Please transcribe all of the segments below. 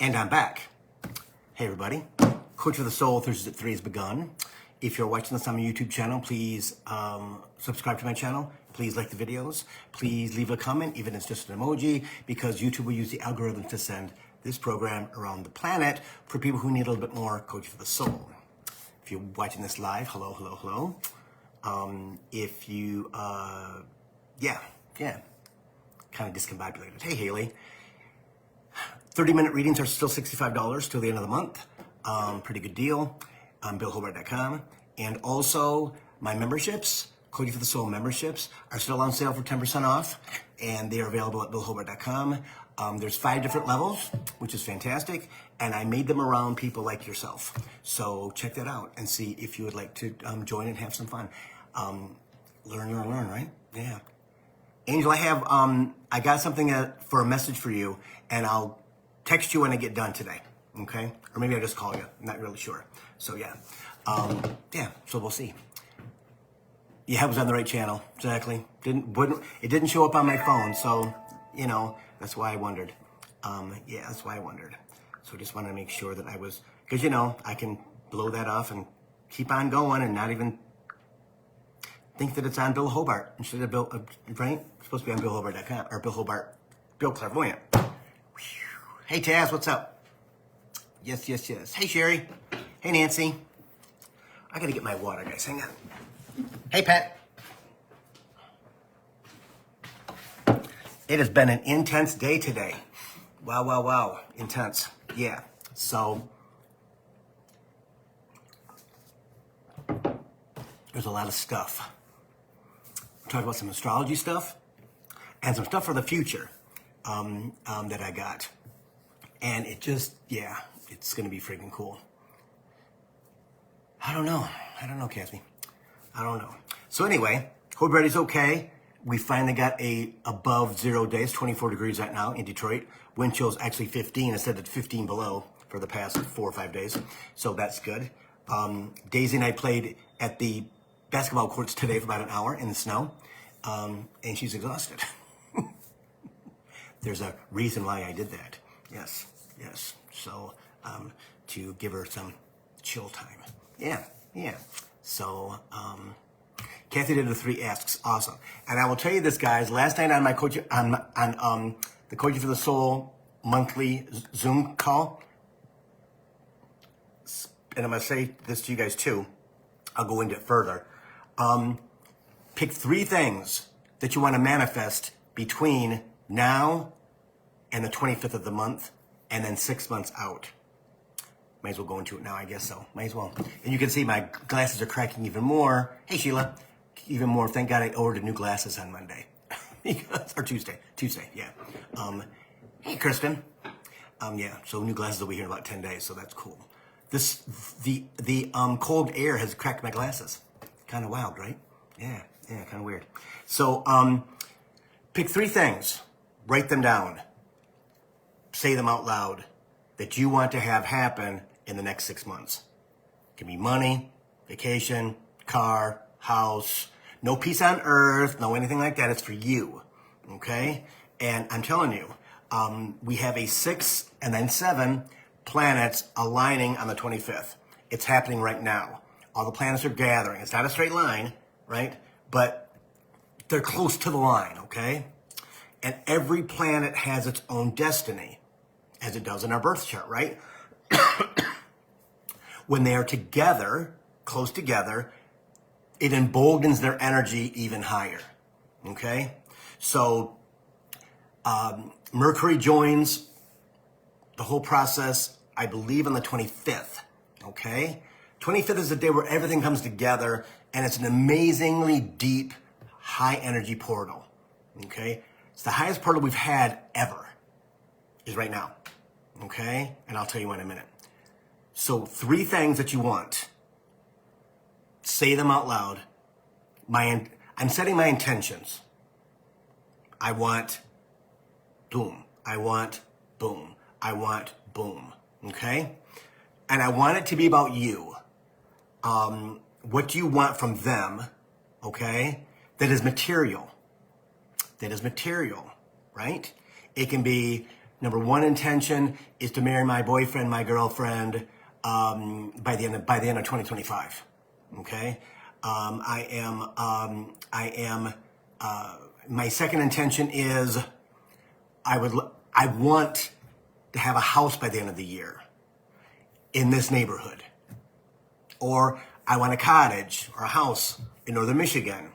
And I'm back. Hey everybody, Coach for the Soul Thursdays at 3 has begun. If you're watching this on my YouTube channel, please subscribe to my channel. Please like the videos. Please leave a comment, even if it's just an emoji, because YouTube will use the algorithm to send this program around the planet for people who need a little bit more Coach for the Soul. If you're watching this live, hello, hello, hello. If you, kind of discombobulated. Hey, Haley. 30-minute readings are still $65 till the end of the month. Pretty good deal on billhobart.com. And also, my memberships, Coaching for the Soul memberships, are still on sale for 10% off, and they are available at billhobart.com. There's 5 different levels, which is fantastic, and I made them around people like yourself. So check that out and see if you would like to join and have some fun. Learn, right? Yeah. Angel, I got something for a message for you, and I'll text you when I get done today, okay? Or maybe I'll just call you. I'm not really sure. So yeah, so we'll see. Yeah, I was on the right channel, exactly. It didn't show up on my phone, so, that's why I wondered. That's why I wondered. So just wanted to make sure that I was, because, I can blow that off and keep on going and not even think that it's on Bill Hobart instead of Bill, right? It's supposed to be on billhobart.com, or Bill Hobart, Bill Clairvoyant. Hey, Taz, what's up? Yes. Hey, Sherry. Hey, Nancy. I gotta get my water, guys. Hang on. Hey, Pat. It has been an intense day today. Wow. Intense. Yeah. So, there's a lot of stuff. We're talking about some astrology stuff and some stuff for the future that I got. And it just, it's going to be freaking cool. I don't know, Cassie. I don't know. So anyway, hope everybody's okay. We finally got a above 0 days, 24 degrees right now in Detroit. Wind chill's actually 15 instead of 15 below for the past 4 or 5 days. So that's good. Daisy and I played at the basketball courts today for about an hour in the snow. And she's exhausted. There's a reason why I did that. Yes. So, to give her some chill time. Yeah. So, Kathy did the 3 asks. Awesome. And I will tell you this, guys. Last night on my coaching, on the Coaching for the Soul monthly Zoom call, and I'm going to say this to you guys too. I'll go into it further. Pick 3 things that you want to manifest between now and the 25th of the month, and then 6 months out. Might as well go into it now, I guess so. Might as well. And you can see my glasses are cracking even more. Hey, Sheila. Even more. Thank God I ordered new glasses on Monday. Or Tuesday, yeah. Hey, Kristen. So new glasses will be here in about 10 days, so that's cool. The cold air has cracked my glasses. Kind of wild, right? Yeah, kind of weird. So, pick 3 things. Write them down. Say them out loud that you want to have happen in the next 6 months. It can be money, vacation, car, house, no peace on earth, no anything like that. It's for you, okay? And I'm telling you, we have a 6 and then 7 planets aligning on the 25th. It's happening right now. All the planets are gathering. It's not a straight line, right? But they're close to the line, okay? And every planet has its own destiny, as it does in our birth chart, right? When they are together, close together, it emboldens their energy even higher, okay? So Mercury joins the whole process, I believe, on the 25th, okay? 25th is the day where everything comes together, and it's an amazingly deep, high energy portal, okay? It's the highest portal we've had ever, is right now, okay? And I'll tell you in a minute. So 3 things that you want. Say them out loud. I'm setting my intentions. I want boom. I want boom. I want boom, okay? And I want it to be about you. What do you want from them, okay? That is material, right? It can be Number one intention is to marry my boyfriend, my girlfriend, by the end of 2025. Okay. My second intention is I want to have a house by the end of the year in this neighborhood. Or I want a cottage or a house in northern Michigan,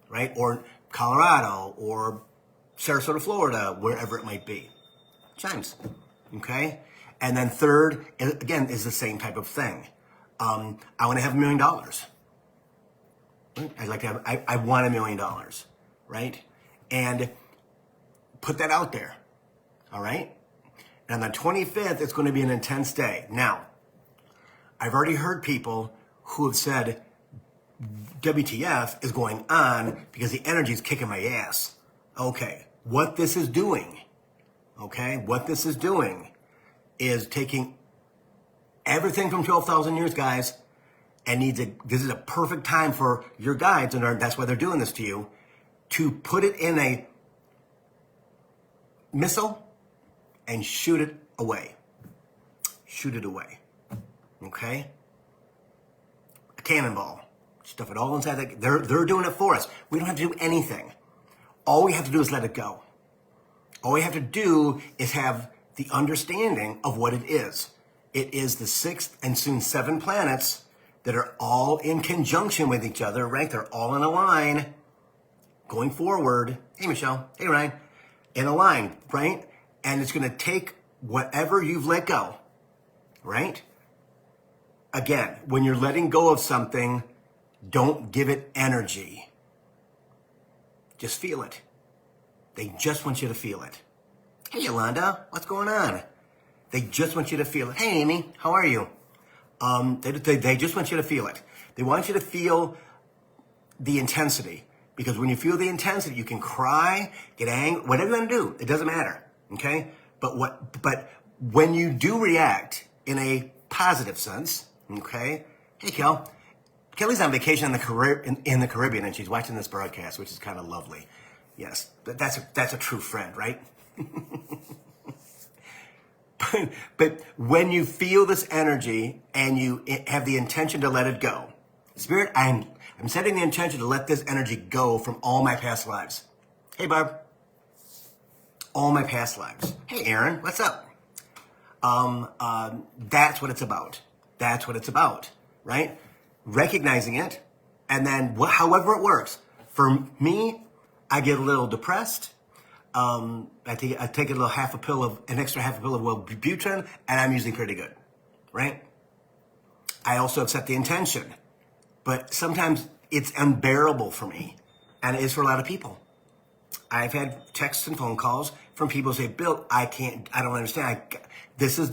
right? Or Colorado or Sarasota, Florida, wherever it might be. Chimes, okay? And then third, again, is the same type of thing. I want to have $1 million. I'd like to have, I want $1 million, right? And put that out there, all right? And on the 25th, it's going to be an intense day. Now, I've already heard people who have said, WTF is going on because the energy is kicking my ass. Okay, what this is doing, is taking everything from 12,000 years, guys, and this is a perfect time for your guides, and that's why they're doing this to you, to put it in a missile and shoot it away. Shoot it away. Okay? A cannonball. Stuff it all inside. They're doing it for us. We don't have to do anything. All we have to do is let it go. All we have to do is have the understanding of what it is. It is the 6th and soon 7 planets that are all in conjunction with each other, right? They're all in a line going forward. Hey, Michelle. Hey, Ryan. In a line, right? And it's going to take whatever you've let go, right? Again, when you're letting go of something, don't give it energy. Just feel it. They just want you to feel it. Hey, Yolanda, what's going on? They just want you to feel it. Hey, Amy, how are you? They just want you to feel it. They want you to feel the intensity. Because when you feel the intensity, you can cry, get angry, whatever you want to do. It doesn't matter, okay? But when you do react in a positive sense, okay? Hey, Kel. Kelly's on vacation in the Caribbean, and she's watching this broadcast, which is kind of lovely. Yes, that's a true friend, right? But when you feel this energy and you have the intention to let it go, Spirit, I'm setting the intention to let this energy go from all my past lives. Hey, Barb. All my past lives. Hey, Aaron, what's up? That's what it's about. That's what it's about, right? Recognizing it, and then however it works. For me, I get a little depressed. I take an extra half a pill of Wellbutrin, and I'm usually pretty good, right? I also have set the intention, but sometimes it's unbearable for me, and it is for a lot of people. I've had texts and phone calls from people who say, Bill, I don't understand. This is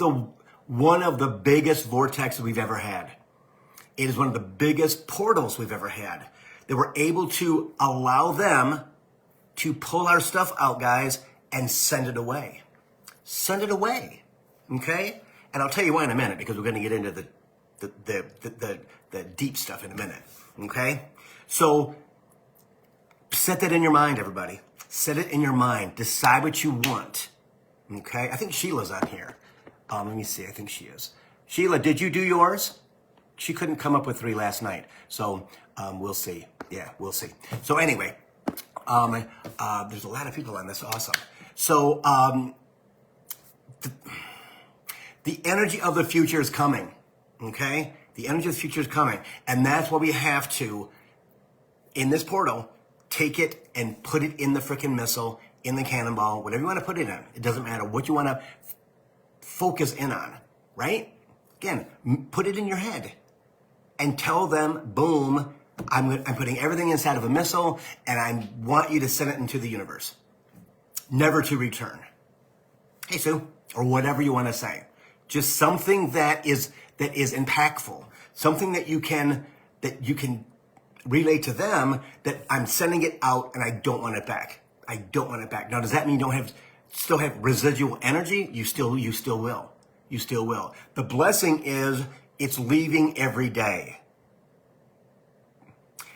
one of the biggest vortexes we've ever had. It is one of the biggest portals we've ever had. That we're able to allow them to pull our stuff out, guys, and send it away. Send it away, okay? And I'll tell you why in a minute, because we're going to get into the deep stuff in a minute, okay? So set that in your mind, everybody. Set it in your mind. Decide what you want, okay? I think Sheila's on here. Let me see. I think she is. Sheila, did you do yours? She couldn't come up with 3 last night, so we'll see. Yeah, we'll see. So anyway, there's a lot of people on this. Awesome. So the energy of the future is coming. Okay, the energy of the future is coming, and that's why we have to, in this portal, take it and put it in the frickin' missile, in the cannonball, whatever you want to put it in. It doesn't matter what you want to focus in on. Right? Again, put it in your head. And tell them, boom, I'm putting everything inside of a missile, and I want you to send it into the universe. Never to return. Hey, Sue, or whatever you want to say. Just something that is impactful. Something that you can relay to them that I'm sending it out and I don't want it back. I don't want it back. Now, does that mean you don't still have residual energy? You still will. You still will. The blessing is it's leaving every day.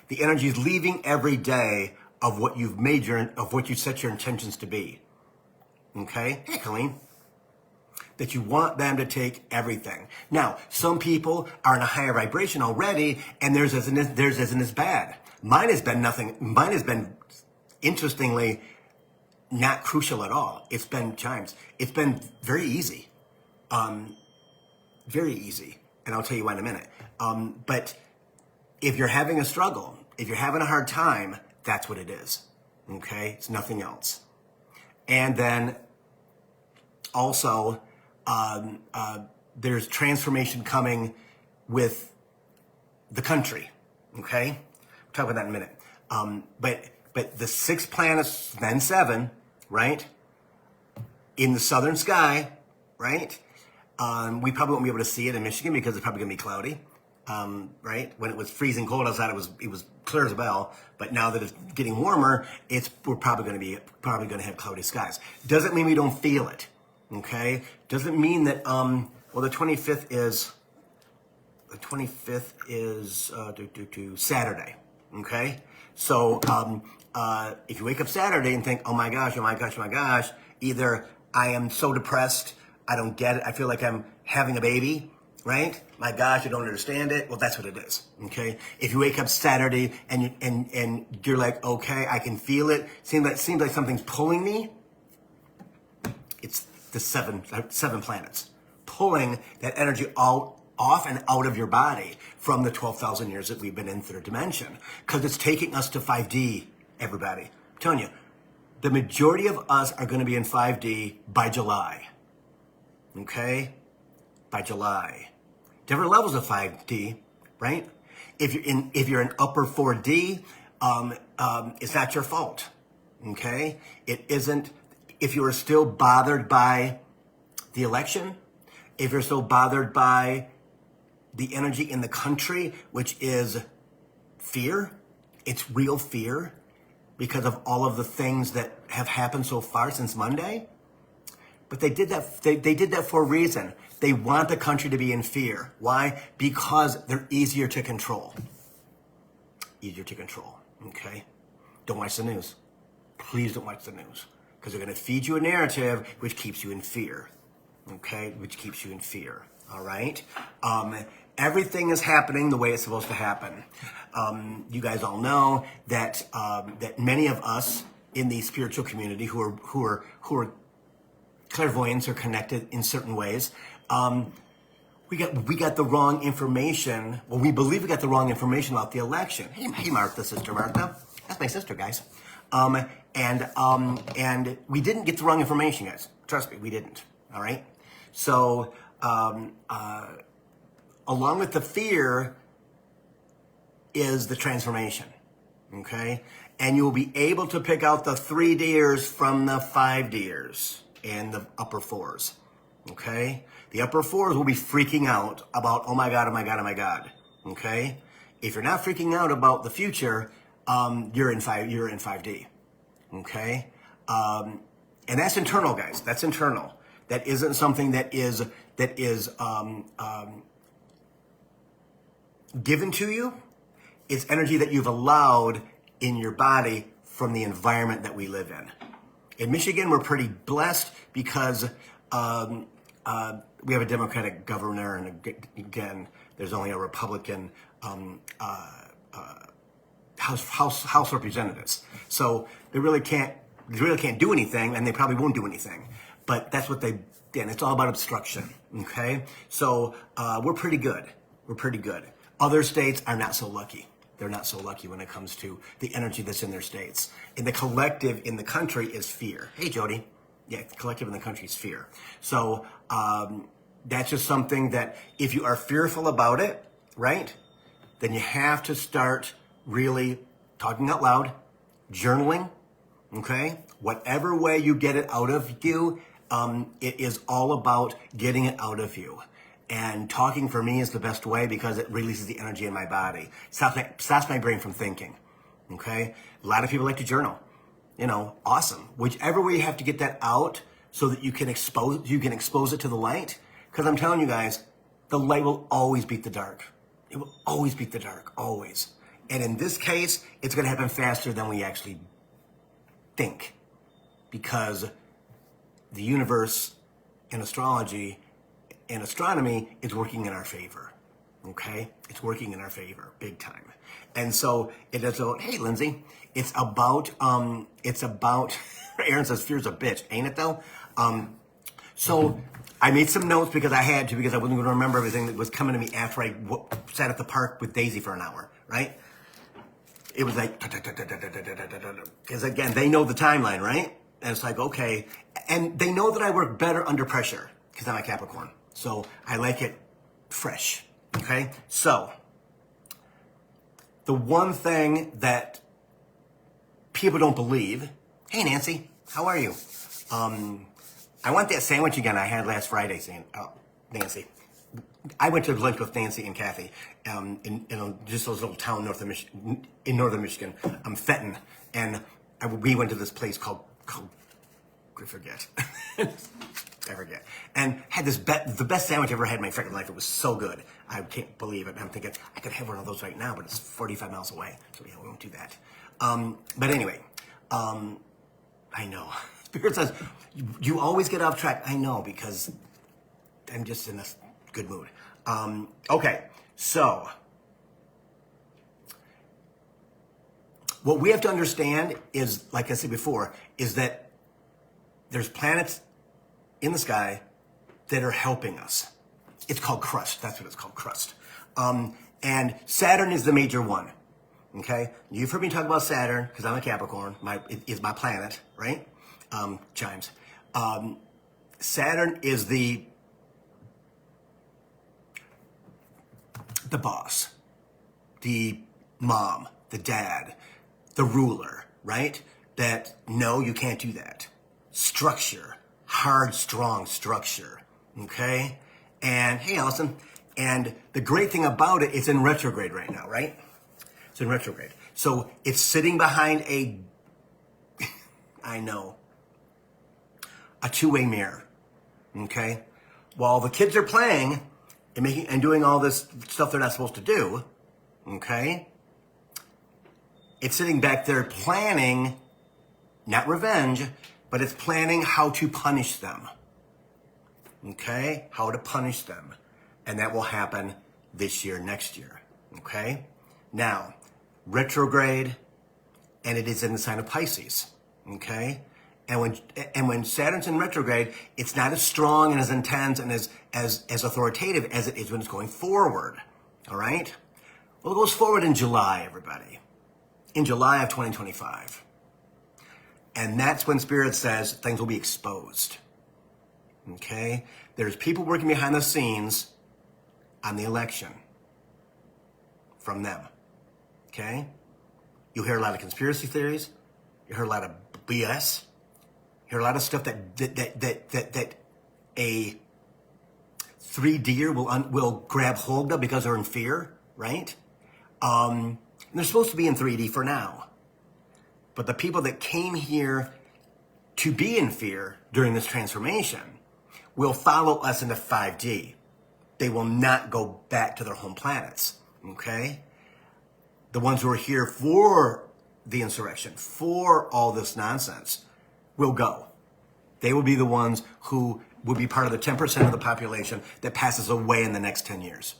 The energy is leaving every day of what you've of what you set your intentions to be. Okay? Hey, Colleen. that you want them to take everything. Now, some people are in a higher vibration already, and theirs isn't as bad. Mine has been interestingly not crucial at all. It's been very easy. Very easy. And I'll tell you why in a minute. But if you're having a struggle, if you're having a hard time, that's what it is. Okay? It's nothing else. And then also, there's transformation coming with the country. Okay? We'll talk about that in a minute. But the 6 planets, then 7, right? In the southern sky, right? We probably won't be able to see it in Michigan because it's probably going to be cloudy, right? When it was freezing cold outside, it was clear as a bell. But now that it's getting warmer, we're probably going to have cloudy skies. Doesn't mean we don't feel it, okay? Doesn't mean that the 25th is Saturday, okay? So if you wake up Saturday and think, oh my gosh, either I am so depressed, I don't get it, I feel like I'm having a baby, right? My gosh, I don't understand it. Well, that's what it is, okay? If you wake up Saturday and you're like, okay, I can feel it, seems like something's pulling me, it's the seven planets pulling that energy off and out of your body from the 12,000 years that we've been in third dimension, because it's taking us to 5D, everybody. I'm telling you, the majority of us are going to be in 5D by July. Okay? By July. Different levels of 5D, right? If you're in upper 4D, it's not your fault. Okay? It isn't. If you are still bothered by the election, if you're still bothered by the energy in the country, which is fear, it's real fear because of all of the things that have happened so far since Monday. But they did that. They did that for a reason. They want the country to be in fear. Why? Because they're easier to control. Easier to control. Okay? Don't watch the news. Please don't watch the news, because they're going to feed you a narrative which keeps you in fear. Okay? Which keeps you in fear. All right? Everything is happening the way it's supposed to happen. You guys all know that that many of us in the spiritual community who are clairvoyants or connected in certain ways, we got the wrong information. Well, we believe we got the wrong information about the election. Hey, Martha, Sister Martha, that's my sister, guys. And we didn't get the wrong information, guys. Trust me, we didn't. All right. So, along with the fear is the transformation. Okay, and you'll be able to pick out the 3D'ers from the 5D'ers and the upper 4s. Okay, the upper 4s will be freaking out about, oh my God, oh my God, oh my God. Okay, if you're not freaking out about the future, you're in 5D. Okay, and that's internal, guys. That's internal. That isn't something that is given to you. It's energy that you've allowed in your body from the environment that we live in. In Michigan, we're pretty blessed because we have a Democratic governor, and again, there's only a Republican House representatives. So they really can't do anything, and they probably won't do anything. But that's what and it's all about obstruction. Okay, so we're pretty good. We're pretty good. Other states are not so lucky. They're not so lucky when it comes to the energy that's in their states. And the collective in the country is fear. Hey, Jody. Yeah, the collective in the country is fear. So that's just something that if you are fearful about it, right, then you have to start really talking out loud, journaling, okay? Whatever way you get it out of you, it is all about getting it out of you. And talking for me is the best way because it releases the energy in my body. Stops my brain from thinking, okay? A lot of people like to journal. You know, awesome. Whichever way you have to get that out so that you can expose it to the light. Because I'm telling you guys, the light will always beat the dark. It will always beat the dark, always. And in this case, it's going to happen faster than we actually think. Because the universe in astrology and astronomy is working in our favor. Okay? It's working in our favor, big time. And so it is about, hey, Lindsay, it's about, Aaron says fear's a bitch, ain't it though? So I made some notes because I had to, because I wasn't going to remember everything that was coming to me after I sat at the park with Daisy for an hour, right? It was like, because again, they know the timeline, right? And it's like, okay. And they know that I work better under pressure because I'm a Capricorn. So I like it fresh, okay? So the one thing that people don't believe, hey, Nancy, how are you? I want that sandwich again I had last Friday, Nancy. I went to lunch with Nancy and Kathy in just a little town in northern Michigan, Fenton, and we went to this place called I forget, and had the best sandwich I ever had in my freaking life. It was so good. I can't believe it. I'm thinking I could have one of those right now, but it's 45 miles away, so yeah, we won't do that. But anyway, I know. Spirit says, you always get off track. I know, because I'm just in a good mood. Okay, so what we have to understand is, like I said before, is that there's planets in the sky that are helping us. It's called crust. That's what it's called, crust. And Saturn is the major one. Okay, you've heard me talk about Saturn because I'm a Capricorn. It is my planet, right? Chimes. Saturn is the boss, the mom, the dad, the ruler, right? That, no, you can't do that. Structure, hard, strong structure, okay? And, hey, Allison, and the great thing about it, it's in retrograde right now, right? It's in retrograde. So it's sitting behind I know, a two-way mirror, okay? While the kids are playing and doing all this stuff they're not supposed to do, okay? It's sitting back there planning, not revenge, but it's planning how to punish them, okay? How to punish them. And that will happen this year, next year, okay? Now, retrograde, and it is in the sign of Pisces, okay? And when Saturn's in retrograde, it's not as strong and as intense and as authoritative as it is when it's going forward, all right? Well, it goes forward in July, everybody. In July of 2025. And that's when Spirit says things will be exposed, okay? There's people working behind the scenes on the election from them, okay? You'll hear a lot of conspiracy theories. You hear a lot of BS. You hear a lot of stuff that a 3D'er will grab hold of because they're in fear, right? And they're supposed to be in 3D for now. But the people that came here to be in fear during this transformation will follow us into 5D. They will not go back to their home planets, okay? The ones who are here for the insurrection, for all this nonsense, will go. They will be the ones who will be part of the 10% of the population that passes away in the next 10 years,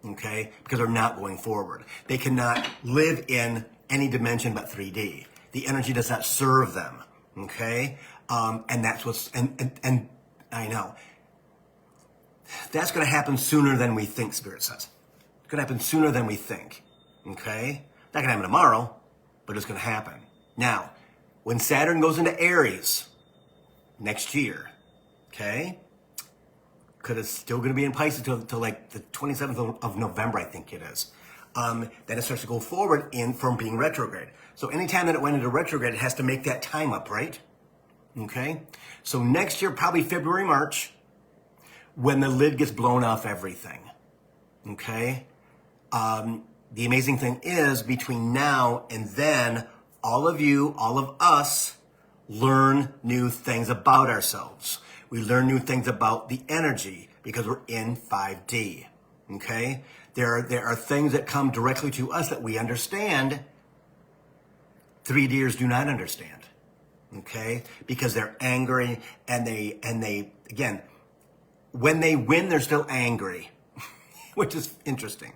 okay? Because they're not going forward. They cannot live in any dimension but 3D. The energy does not serve them, okay? And that's what's, and I know. That's going to happen sooner than we think, Spirit says. It's going to happen sooner than we think, okay? Not going to happen tomorrow, but it's going to happen. Now, when Saturn goes into Aries next year, okay? Because it's still going to be in Pisces till like the 27th of November, I think it is. Then it starts to go forward from being retrograde. So anytime that it went into retrograde, it has to make that time up, right? Okay? So next year, probably February, March, when the lid gets blown off everything. Okay? The amazing thing is, between now and then, all of you, all of us, learn new things about ourselves. We learn new things about the energy because we're in 5D. Okay? There are things that come directly to us that we understand. 3D'ers do not understand. Okay? Because they're angry and they again, when they win, they're still angry, which is interesting.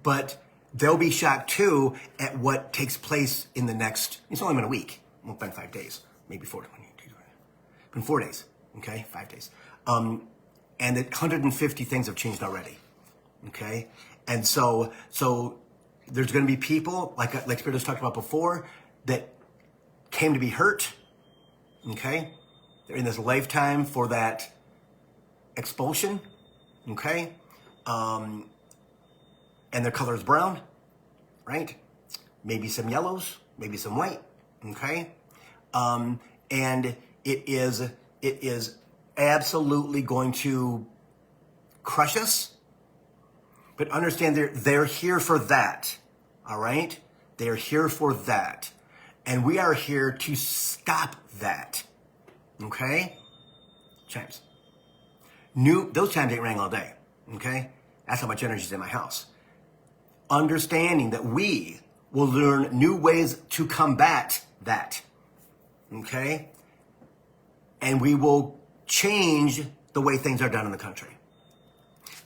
But they'll be shocked too at what takes place in the next, it's only been a week. Well, it's been 5 days, maybe 4 days. Been 4 days, okay, 5 days. And that 150 things have changed already, okay? And so there's going to be people, like Spirit has talked about before, that came to be hurt, okay? They're in this lifetime for that expulsion, okay? And their color is brown, right? Maybe some yellows, maybe some white, okay? And it is absolutely going to crush us. But understand they're here for that, all right? They're here for that. And we are here to stop that, okay? Chimes. Those chimes ain't rang all day, okay? That's how much energy is in my house. Understanding that we will learn new ways to combat that, okay? And we will change the way things are done in the country.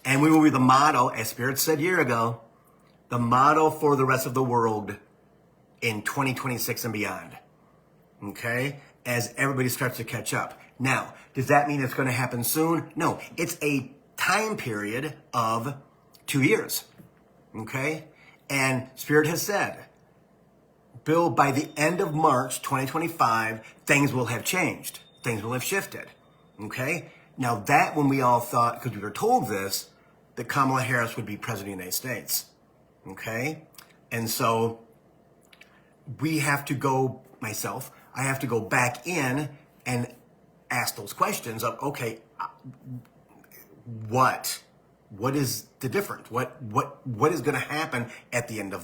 And we will be the model, as Spirit said a year ago, the model for the rest of the world in 2026 and beyond. Okay? As everybody starts to catch up. Now, does that mean it's going to happen soon? No. It's a time period of 2 years. Okay? And Spirit has said, Bill, by the end of March 2025, things will have changed. Things will have shifted. Okay? Now that when we all thought, because we were told this, that Kamala Harris would be president of the United States. Okay? And so we have to go, I have to go back in and ask those questions of, okay, what is the difference? What is going to happen at the end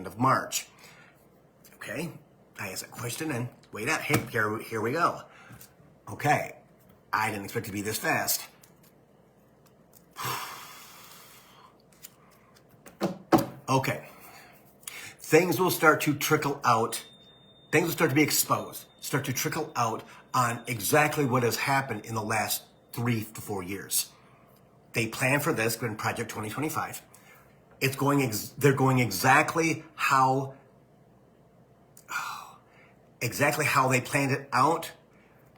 of March? Okay? I asked that question and wait out. Hey, here we go. Okay. I didn't expect it to be this fast. Okay. Things will start to trickle out. Things will start to be exposed, start to trickle out on exactly what has happened in the last 3 to 4 years. They plan for this in Project 2025. They're going exactly how they planned it out.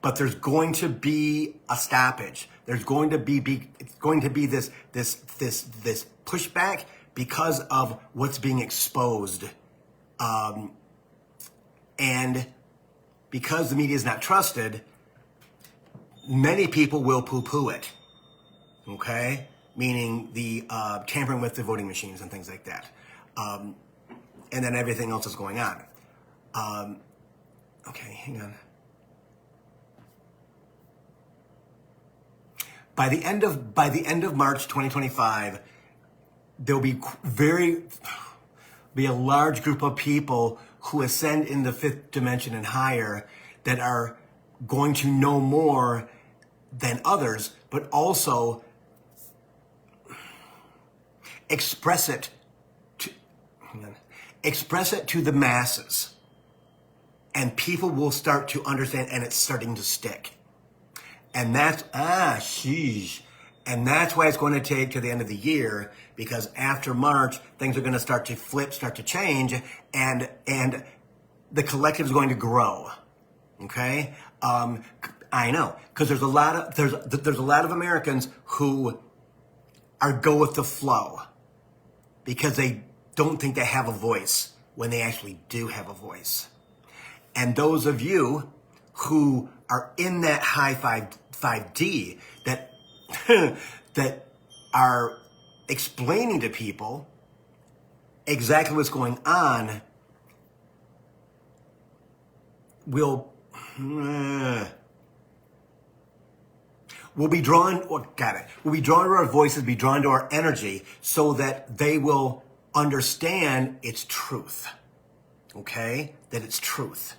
But there's going to be a stoppage. There's going to be this pushback because of what's being exposed, and because the media is not trusted, many people will poo-poo it. Okay, meaning the tampering with the voting machines and things like that, and then everything else is going on. Okay, hang on. By the end of March 2025, there'll be a large group of people who ascend in the 5th dimension and higher that are going to know more than others, but also express it to the masses, and people will start to understand, and it's starting to stick. And that's, and that's why it's going to take to the end of the year, because after March, things are going to start to flip, start to change, and the collective is going to grow. Okay? I know, because there's a lot of Americans who are go with the flow because they don't think they have a voice when they actually do have a voice. And those of you who are in that high 5D that that are explaining to people exactly what's going on will be drawn, we'll be drawn to our voices, be drawn to our energy, so that they will understand its truth. Okay? That it's truth.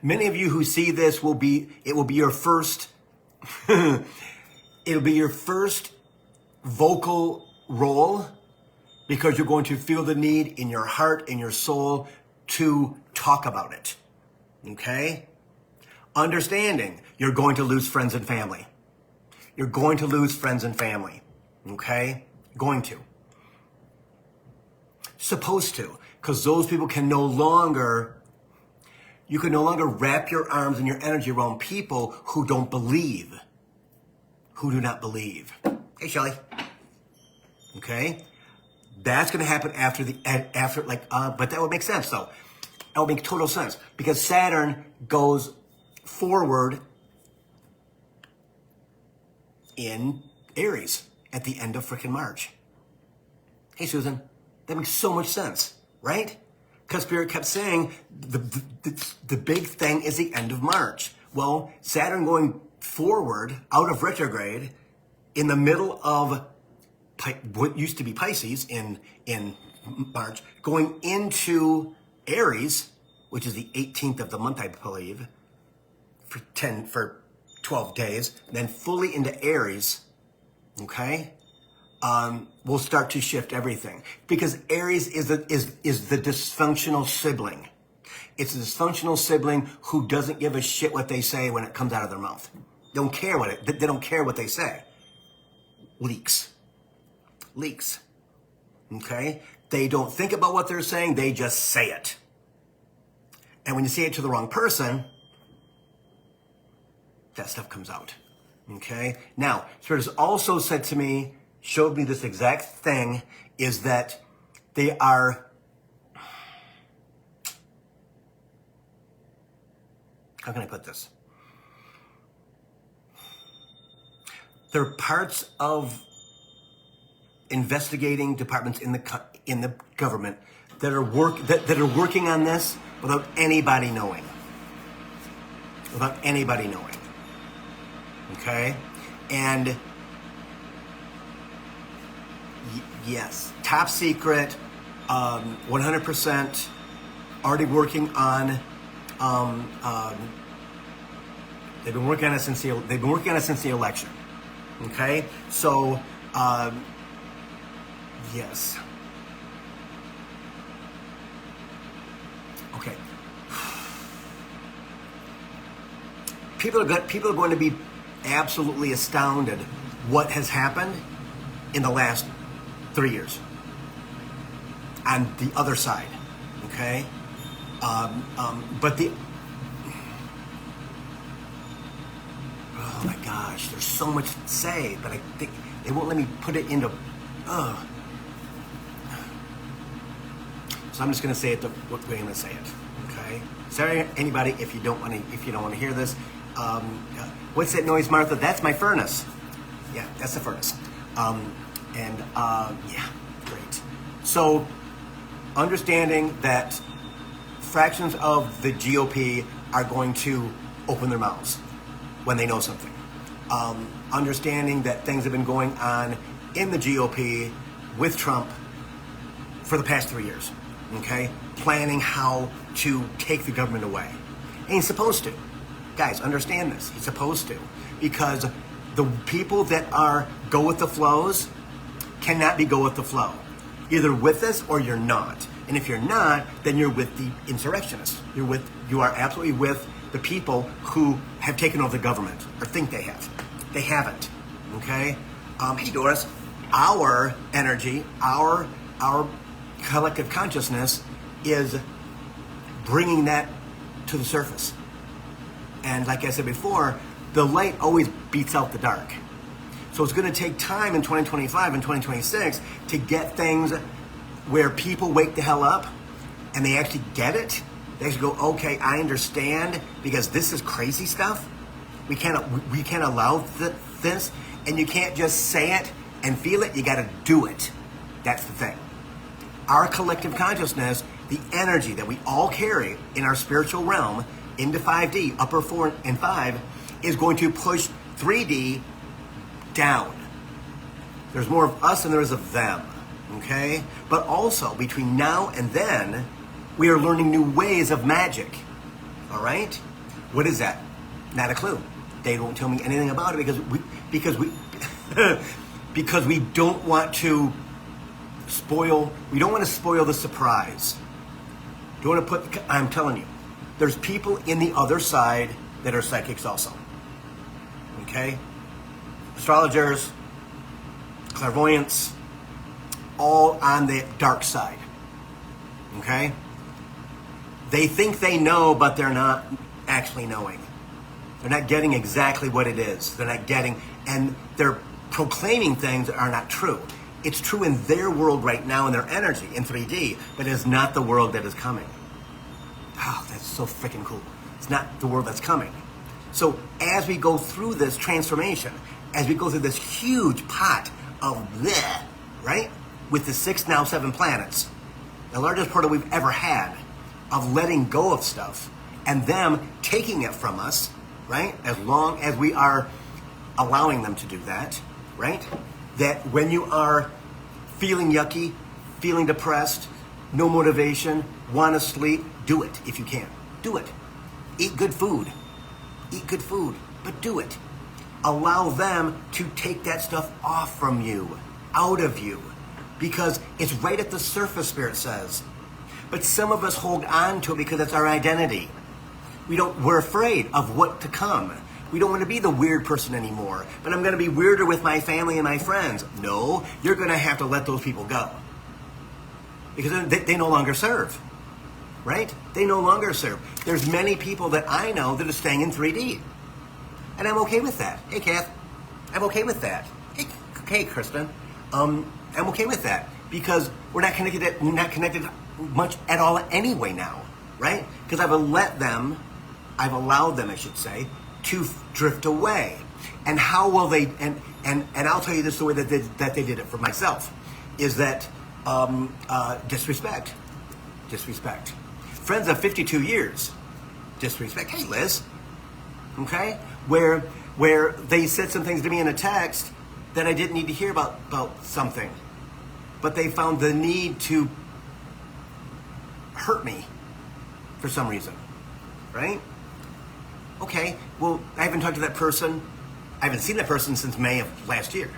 Many of you who see this will be your first, it'll be your first vocal role, because you're going to feel the need in your heart, in your soul, to talk about it. Okay? Understanding you're going to lose friends and family. You're going to lose friends and family. Okay? Going to. Supposed to. Because those people can no longer, you can no longer wrap your arms and your energy around people who don't believe. Who do not believe. Hey, Shelly. Okay? That's going to happen but that would make sense though. That would make total sense. Because Saturn goes forward in Aries at the end of freaking March. Hey, Susan. That makes so much sense, right? Because Spirit kept saying the big thing is the end of March. Well, Saturn going forward out of retrograde in the middle of what used to be Pisces in March, going into Aries, which is the 18th of the month, I believe, for 12 days, then fully into Aries, okay? Will start to shift everything, because Aries is the dysfunctional sibling. It's a dysfunctional sibling who doesn't give a shit what they say when it comes out of their mouth. They don't care what they say. Leaks. Okay? They don't think about what they're saying, they just say it. And when you say it to the wrong person, that stuff comes out. Okay? Now, Spirit has also said to me, showed me this exact thing, is that they are, how can I put this? They're parts of investigating departments in the government that are working on this without anybody knowing. Okay? And yes, top secret, 100%, already working on. They've been working on it since the election. Okay, so yes. Okay. People are going to be absolutely astounded what has happened in the last 3 years on the other side, okay? But oh my gosh, there's so much to say, but I think they won't let me put it into, so I'm just gonna say it the way I'm gonna say it, okay? Sorry, anybody, if you don't want to hear this. What's that noise, Martha? That's my furnace. Yeah, that's the furnace. Yeah, great. So, understanding that fractions of the GOP are going to open their mouths when they know something. Understanding that things have been going on in the GOP with Trump for the past 3 years, okay? Planning how to take the government away. And he's supposed to. Guys, understand this. He's supposed to. Because the people that are go with the flows cannot be go with the flow. Either with us or you're not. And if you're not, then you're with the insurrectionists. You are absolutely with the people who have taken over the government or think they have. They haven't. Okay? Hey Doris, our energy, our collective consciousness is bringing that to the surface. And like I said before, the light always beats out the dark. So it's going to take time in 2025 and 2026 to get things where people wake the hell up and they actually get it. They actually go, okay, I understand, because this is crazy stuff. We can't allow this, and you can't just say it and feel it. You got to do it. That's the thing. Our collective consciousness, the energy that we all carry in our spiritual realm into 5D, upper 4 and 5, is going to push 3D down. There's more of us than there is of them, okay? But also, between now and then, we are learning new ways of magic, all right? What is that? Not a clue. They won't tell me anything about it because we don't want to spoil the surprise. I'm telling you, there's people in the other side that are psychics also. Okay? Astrologers, clairvoyants, all on the dark side. Okay? They think they know, but they're not actually knowing. They're not getting exactly what it is. They're not getting, and they're proclaiming things that are not true. It's true in their world right now, in their energy, in 3D, but it's not the world that is coming. Oh, that's so freaking cool. It's not the world that's coming. So as we go through this transformation, as we go through this huge pot of bleh, right? With the 6, now 7 planets, the largest portal we've ever had of letting go of stuff and them taking it from us, right? As long as we are allowing them to do that, right? That when you are feeling yucky, feeling depressed, no motivation, want to sleep, do it if you can. Do it. Eat good food. Eat good food, but do it. Allow them to take that stuff off from you, out of you, because it's right at the surface, Spirit says. But some of us hold on to it because it's our identity. We're afraid of what to come. We don't want to be the weird person anymore, but I'm going to be weirder with my family and my friends. No, you're going to have to let those people go because they no longer serve, right? They no longer serve. There's many people that I know that are staying in 3D, and I'm okay with that. Hey, Kath, I'm okay with that. Hey, Kristen, I'm okay with that because we're not connected much at all anyway now, right? Because I've allowed them, I should say, to drift away. And how will they? And I'll tell you this: the way that they did it for myself is that disrespect. Friends of 52 years, disrespect. Hey, Liz. Okay, where they said some things to me in a text that I didn't need to hear about something, but they found the need to hurt me for some reason, right? Okay, well, I haven't talked to that person. I haven't seen that person since May of last year.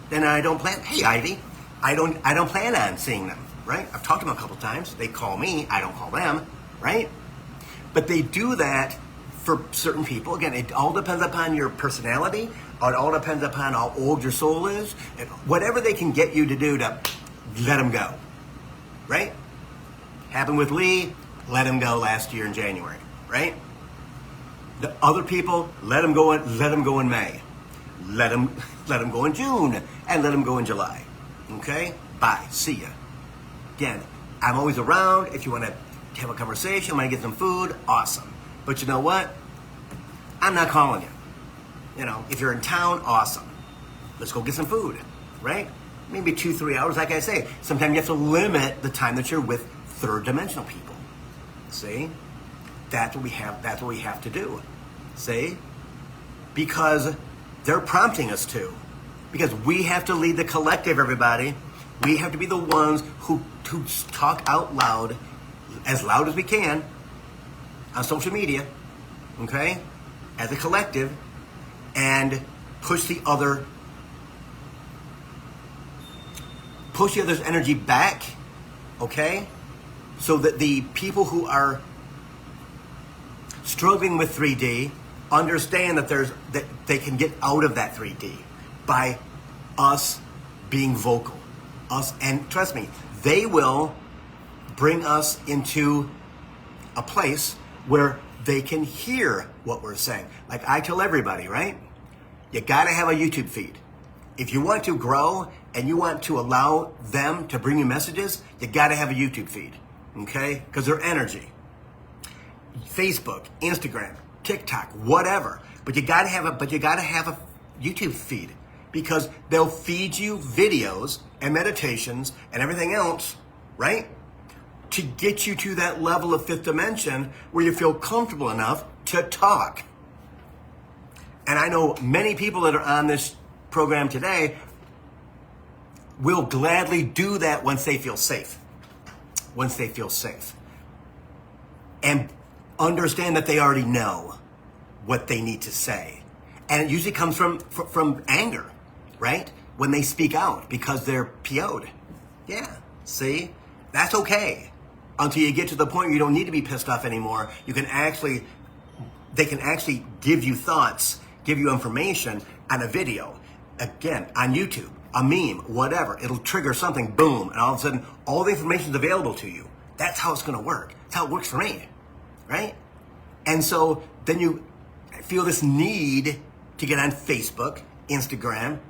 Then I don't plan. Hey, Ivy, I don't plan on seeing them, right? I've talked to them a couple times. They call me. I don't call them, right? But they do that for certain people. Again, it all depends upon your personality. It all depends upon how old your soul is. And whatever they can get you to do to let them go, right? Happened with Lee. Let him go last year in January, right? The other people, let them go in May. Let them go in June, and let them go in July. Okay? Bye. See ya. Again, I'm always around. If you want to have a conversation, want to get some food, awesome. But you know what? I'm not calling you. You know, if you're in town, awesome. Let's go get some food, right? Maybe 2-3 hours, like I say. Sometimes you have to limit the time that you're with third dimensional people. See? That's what we have to do. See? Because they're prompting us to. Because we have to lead the collective, everybody. We have to be the ones who talk out loud as we can on social media, okay? As a collective, and push the other's energy back, okay? So that the people who are struggling with 3D understand that they can get out of that 3D by us being vocal. And trust me, they will bring us into a place where they can hear what we're saying. Like I tell everybody, right? You gotta have a YouTube feed. If you want to grow and you want to allow them to bring you messages, you gotta have a YouTube feed, okay? Because they're energy. Facebook, Instagram, TikTok, whatever. But you gotta have a YouTube feed because they'll feed you videos and meditations and everything else, right? To get you to that level of fifth dimension where you feel comfortable enough to talk. And I know many people that are on this program today will gladly do that once they feel safe. Once they feel safe. And understand that they already know what they need to say. And it usually comes from anger, right? When they speak out because they're PO'd. Yeah, see? That's okay. Until you get to the point where you don't need to be pissed off anymore. You can actually they can actually give you thoughts, give you information on a video. Again, on YouTube, a meme, whatever. It'll trigger something, boom, and all of a sudden, all the information is available to you. That's how it's going to work. That's how it works for me, right? And so then you feel this need to get on Facebook, Instagram,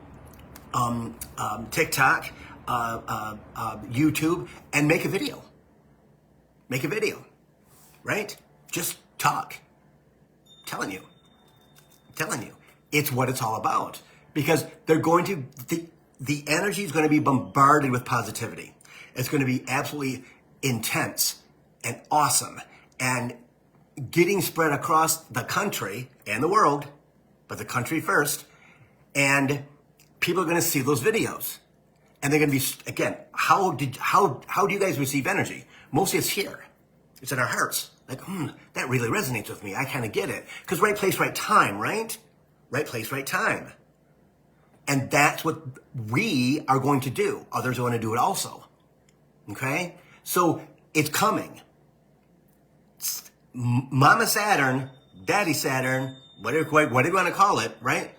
TikTok, YouTube, and make a video. Make a video, right? Just talk. Telling you. It's what it's all about. Because they're going to, the energy is going to be bombarded with positivity. It's going to be absolutely intense and awesome and getting spread across the country and the world, but the country first. And people are going to see those videos. And they're going to be, again, how do you guys receive energy? Mostly it's here. It's in our hearts. Like, that really resonates with me. I kind of get it. Because right place, right time, right? Right place, right time. And that's what we are going to do. Others are going to do it also. Okay? So it's coming. Mama Saturn, Daddy Saturn, whatever you want to call it, right,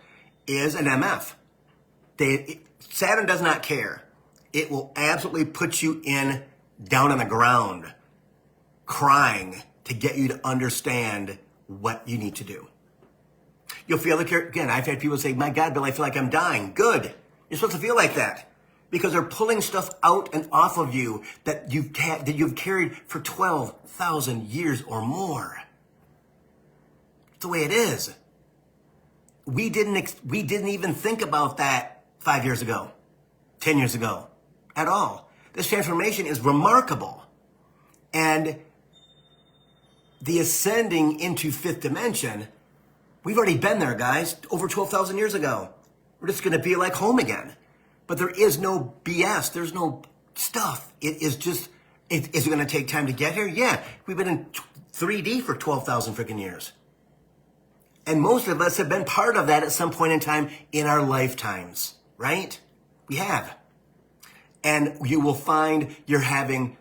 is an MF. Saturn does not care. It will absolutely put you down on the ground, crying to get you to understand what you need to do. You'll feel like again, I've had people say, my God, Bill, I feel like I'm dying. Good. You're supposed to feel like that because they're pulling stuff out and off of you that you've carried for 12,000 years or more. It's the way it is. We didn't even think about that 5 years ago, 10 years ago at all. This transformation is remarkable. And the ascending into fifth dimension, we've already been there, guys, over 12,000 years ago. We're just going to be like home again. But there is no BS. There's no stuff. It is just, is it going to take time to get here? Yeah. We've been in 3D for 12,000 freaking years. And most of us have been part of that at some point in time in our lifetimes, right? We have. And you will find you're having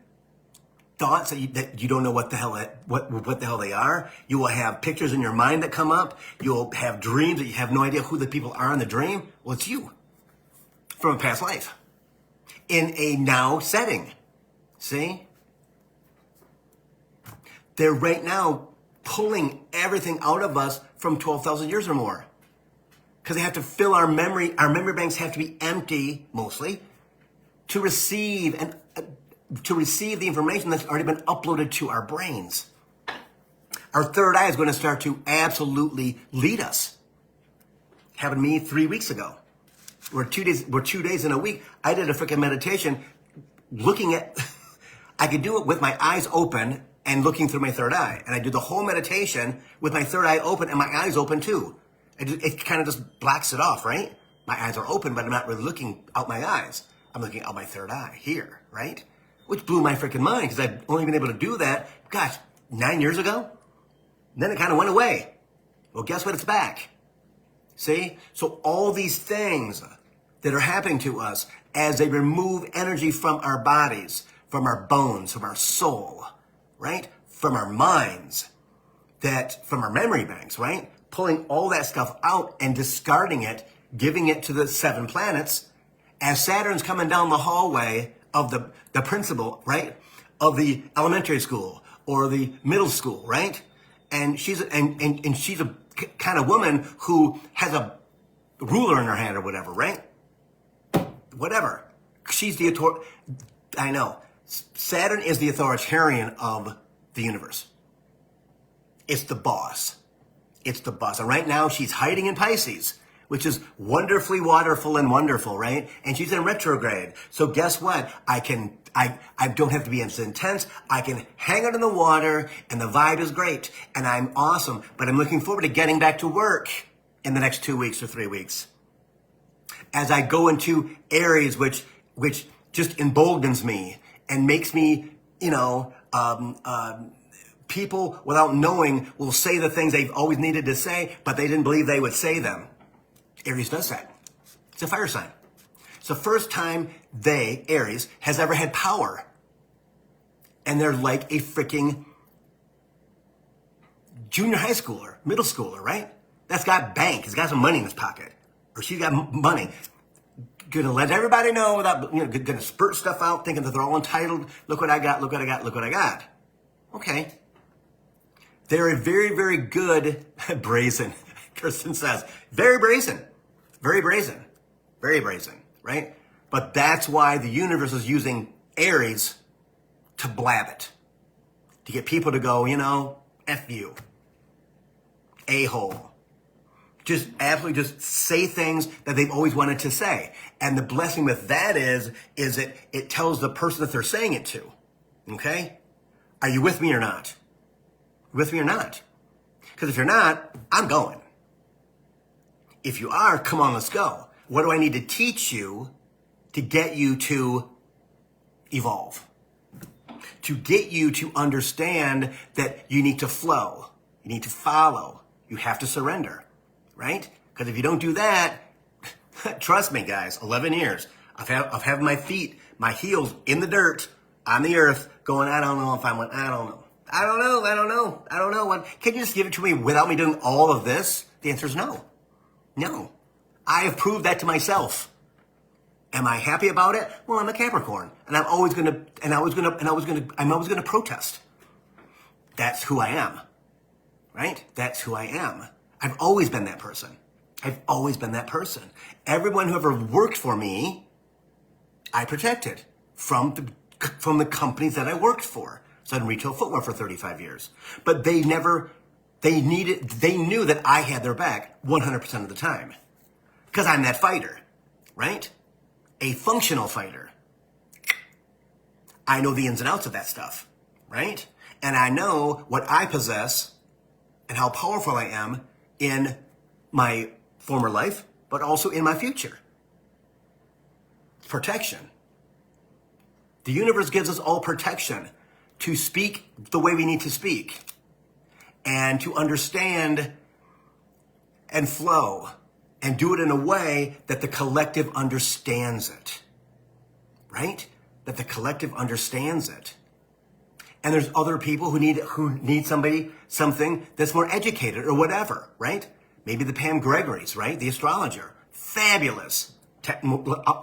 thoughts that you don't know what the hell they are. You will have pictures in your mind that come up. You'll have dreams that you have no idea who the people are in the dream. Well, it's you from a past life in a now setting. See? They're right now pulling everything out of us from 12,000 years or more. Because they have to fill our memory banks have to be empty, mostly, to receive the information that's already been uploaded to our brains. Our third eye is going to start to absolutely lead us. Happened to me 3 weeks ago. We're 2 days in a week. I did a freaking meditation looking at, I could do it with my eyes open and looking through my third eye. And I do the whole meditation with my third eye open and my eyes open too. It kind of just blacks it off, right? My eyes are open, but I'm not really looking out my eyes. I'm looking out my third eye here, right? Which blew my freaking mind because I've only been able to do that, 9 years ago. And then it kind of went away. Well, guess what? It's back. See? So all these things that are happening to us as they remove energy from our bodies, from our bones, from our soul, right? From our minds, from our memory banks, right? Pulling all that stuff out and discarding it, giving it to the 7 planets as Saturn's coming down the hallway of the principal, right? Of the elementary school or the middle school, right? And she's a kind of woman who has a ruler in her hand or whatever, right? Whatever. She's I know. Saturn is the authoritarian of the universe. It's the boss. It's the boss. And right now she's hiding in Pisces, which is wonderfully waterful and wonderful, right? And she's in retrograde. So guess what? I don't have to be as intense. I can hang out in the water and the vibe is great and I'm awesome. But I'm looking forward to getting back to work in the next 2 weeks or 3 weeks. As I go into areas which just emboldens me and makes me, people without knowing will say the things they've always needed to say, but they didn't believe they would say them. Aries does that. It's a fire sign. It's the first time Aries, has ever had power. And they're like a freaking junior high schooler, middle schooler, right? That's got bank, has got some money in his pocket, or she's got money. Gonna let everybody know without, gonna spurt stuff out, thinking that they're all entitled. Look what I got, look what I got, look what I got. Okay. They're a very, very good brazen, Kirsten says. Very brazen, very brazen, very brazen, right? But that's why the universe is using Aries to blab it. To get people to go, F you. A-hole. Just absolutely just say things that they've always wanted to say. And the blessing with that is it tells the person that they're saying it to. Okay? Are you with me or not? With me or not? Because if you're not, I'm going. If you are, come on, let's go. What do I need to teach you to get you to evolve? To get you to understand that you need to flow. You need to follow. You have to surrender. Right? Because if you don't do that, trust me, guys, 11 years of having my feet, my heels in the dirt, on the earth, going, I don't know if I want, I don't know. I don't know. Can you just give it to me without me doing all of this? The answer is no. No. I have proved that to myself. Am I happy about it? Well, I'm a Capricorn, and I'm always gonna protest. That's who I am. Right? That's who I am. I've always been that person. Everyone who ever worked for me, I protected from the companies that I worked for. Saturn Retail Footwear for 35 years. But they knew that I had their back 100% of the time. Because I'm that fighter, right? A functional fighter. I know the ins and outs of that stuff, right? And I know what I possess and how powerful I am in my former life, but also in my future. Protection. The universe gives us all protection to speak the way we need to speak and to understand and flow and do it in a way that the collective understands it, right? That the collective understands it. And there's other people who need something that's more educated or whatever, right? Maybe the Pam Gregory's, right? The astrologer. Fabulous.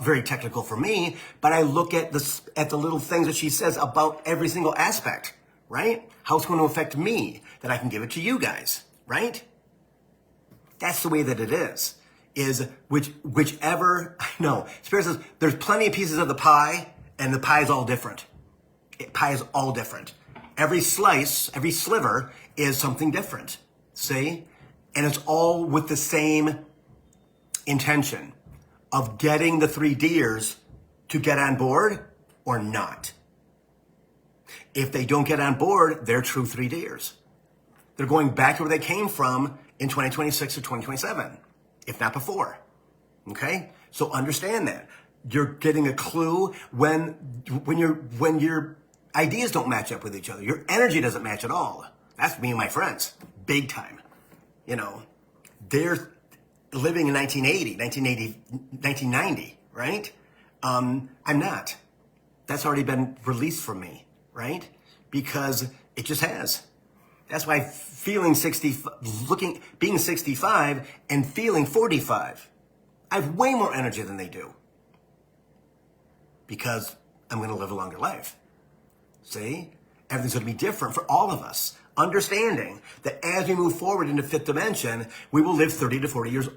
Very technical for me, but I look at the little things that she says about every single aspect, right? How it's going to affect me, that I can give it to you guys, right? That's the way that it is whichever, I know. Spirit says there's plenty of pieces of the pie, and the pie is all different. Pie is all different. Every slice, every sliver is something different, see? And it's all with the same intention of getting the 3Ders to get on board or not. If they don't get on board, they're true 3Ders. They're going back to where they came from in 2026 or 2027, if not before. Okay? So understand that. You're getting a clue when your ideas don't match up with each other. Your energy doesn't match at all. That's me and my friends. Big time. They're living in 1990, right? I'm not. That's already been released from me, right? Because it just has. That's why being 65 and feeling 45, I have way more energy than they do. Because I'm going to live a longer life. See? Everything's going to be different for all of us. Understanding that as we move forward into fifth dimension, we will live 30 to 40 years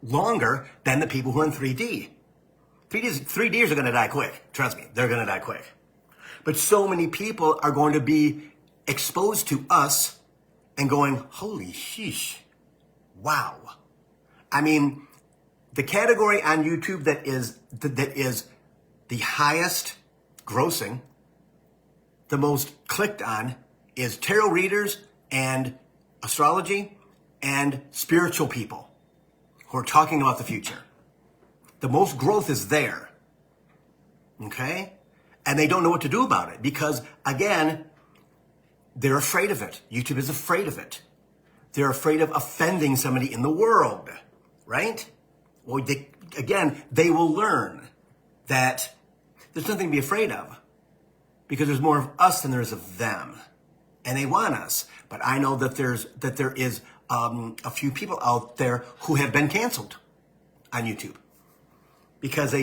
longer than the people who are in 3D. 3Ds are going to die quick. Trust me, they're going to die quick. But so many people are going to be exposed to us and going, holy sheesh, wow. I mean, the category on YouTube that is the highest grossing, the most clicked on, is tarot readers and astrology and spiritual people who are talking about the future. The most growth is there. Okay? And they don't know what to do about it because, again, they're afraid of it. YouTube is afraid of it. They're afraid of offending somebody in the world. Right? Well, they will learn that there's nothing to be afraid of because there's more of us than there is of them. and they want us. But I know that there is a few people out there who have been canceled on YouTube because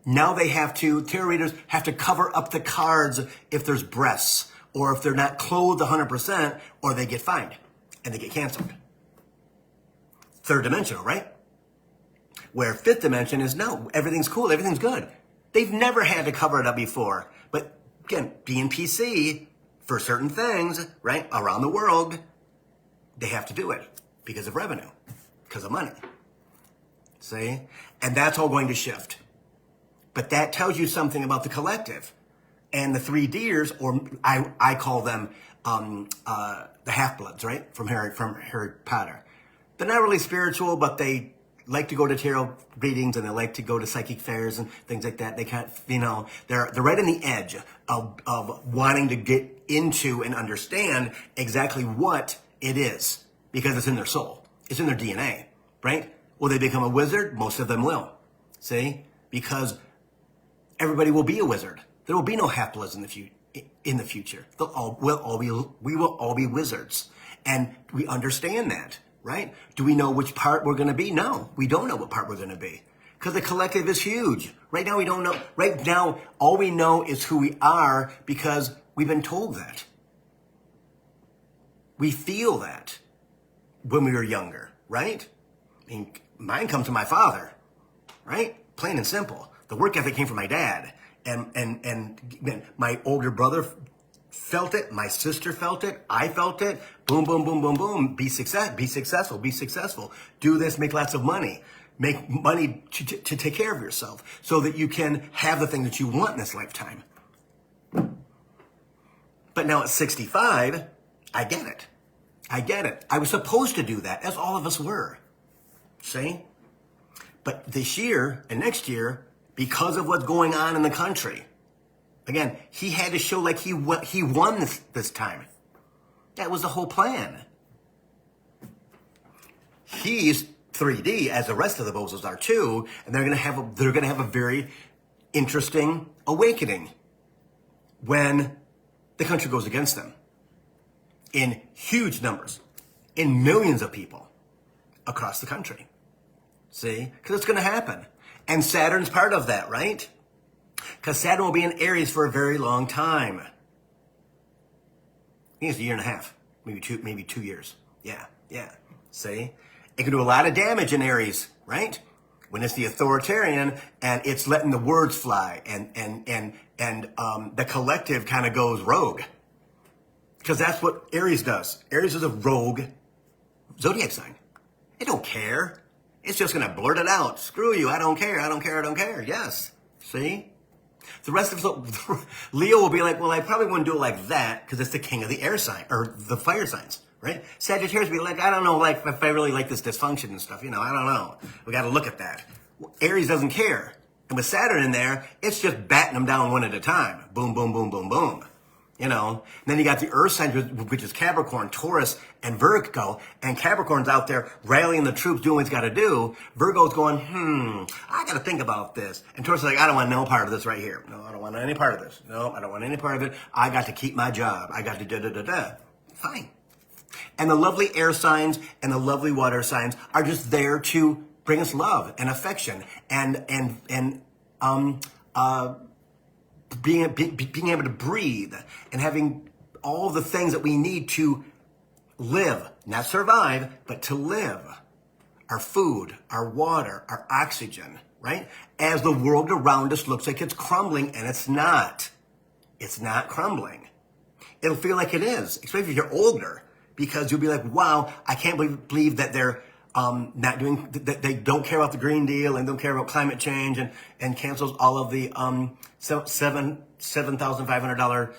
now they have to, tarot readers have to cover up the cards if there's breasts or if they're not clothed 100%, or they get fined and they get canceled. Third dimensional, right? Where fifth dimension is no, everything's cool, everything's good. They've never had to cover it up before. But again, being PC, for certain things, right, around the world, they have to do it because of revenue, because of money. See? And that's all going to shift. But that tells you something about the collective. And the 3Ders, or I call them the half-bloods, right, from Harry Potter. They're not really spiritual, but they like to go to tarot readings and they like to go to psychic fairs and things like that. They can't, they're right on the edge of wanting to get into and understand exactly what it is because it's in their soul. It's in their DNA, right? Will they become a wizard? Most of them will. See? Because everybody will be a wizard. There will be no half-bloods in the future. We will all be wizards. And we understand that. Right? Do we know which part we're going to be? No, we don't know what part we're going to be because the collective is huge. Right now, we don't know. Right now, all we know is who we are because we've been told that. We feel that when we were younger, right? I mean, mine comes from my father, right? Plain and simple. The work ethic came from my dad, and my older brother felt it. My sister felt it. I felt it. Boom, boom, boom, boom, boom. Be successful. Do this. Make lots of money. Make money to take care of yourself so that you can have the thing that you want in this lifetime. But now at 65, I get it. I was supposed to do that, as all of us were. See? But this year and next year, because of what's going on in the country, again, he had to show like he won this time. That was the whole plan. He's 3D, as the rest of the bozos are too, and they're gonna have a very interesting awakening when the country goes against them in huge numbers, in millions of people across the country. See, because it's gonna happen, and Saturn's part of that, right? Because Saturn will be in Aries for a very long time. I think it's a year and a half, maybe 2 years. Yeah. See? It can do a lot of damage in Aries, right? When it's the authoritarian and it's letting the words fly and the collective kind of goes rogue. Because that's what Aries does. Aries is a rogue zodiac sign. It don't care. It's just going to blurt it out. Screw you. I don't care. Yes. See? The rest of us, Leo will be like, well, I probably wouldn't do it like that because it's the king of the air sign or the fire signs, right? Sagittarius will be like, I don't know, like if I really like this dysfunction and stuff, I don't know. We got to look at that. Aries doesn't care. And with Saturn in there, it's just batting them down one at a time. Boom, boom, boom, boom, boom. And then you got the earth signs, which is Capricorn, Taurus, and Virgo. And Capricorn's out there rallying the troops, doing what he's got to do. Virgo's going, I got to think about this. And Taurus is like, I don't want no part of this right here. No, I don't want any part of this. No, I don't want any part of it. I got to keep my job. I got to da-da-da-da. Fine. And the lovely air signs and the lovely water signs are just there to bring us love and affection and being able to breathe and having all the things that we need to live, not survive, but to live. Our food, our water, our oxygen, right? As the world around us looks like it's crumbling, and it's not. It's not crumbling. It'll feel like it is, especially if you're older, because you'll be like, wow, I can't believe that they're not doing, that they don't care about the Green Deal and don't care about climate change and cancels all of the $7,500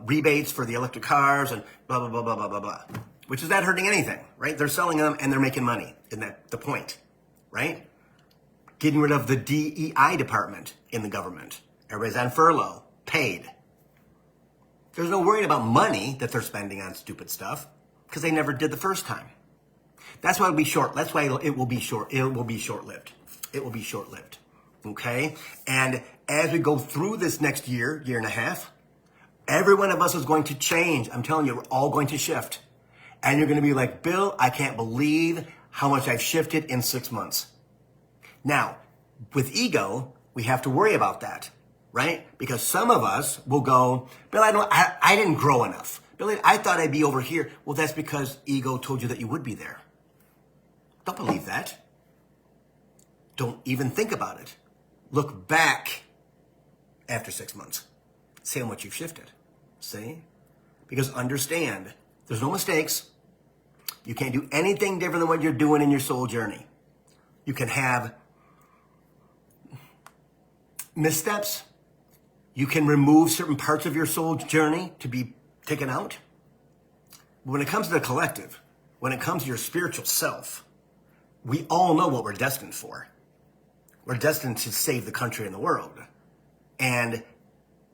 rebates for the electric cars and blah, blah, blah, blah, blah, blah, blah, which is not hurting anything, right? They're selling them and they're making money. Isn't that the point, right? Getting rid of the DEI department in the government. Everybody's on furlough, paid. There's no worrying about money that they're spending on stupid stuff because they never did the first time. That's why it'll be short. That's why it will be short. It will be short-lived. It will be short-lived. Okay? And as we go through this next year and a half, Every one of us is going to change. I'm telling you, we're all going to shift. And you're going to be like, Bill, I can't believe how much I've shifted in 6 months. Now, with ego, we have to worry about that, right? Because some of us will go, Bill, I didn't grow enough. Bill, I thought I'd be over here. Well, that's because ego told you that you would be there. Don't believe that. Don't even think about it. Look back after 6 months. See how much you've shifted. See? Because understand, there's no mistakes. You can't do anything different than what you're doing in your soul journey. You can have missteps. You can remove certain parts of your soul journey to be taken out. But when it comes to the collective, when it comes to your spiritual self, we all know what we're destined for. We're destined to save the country and the world. And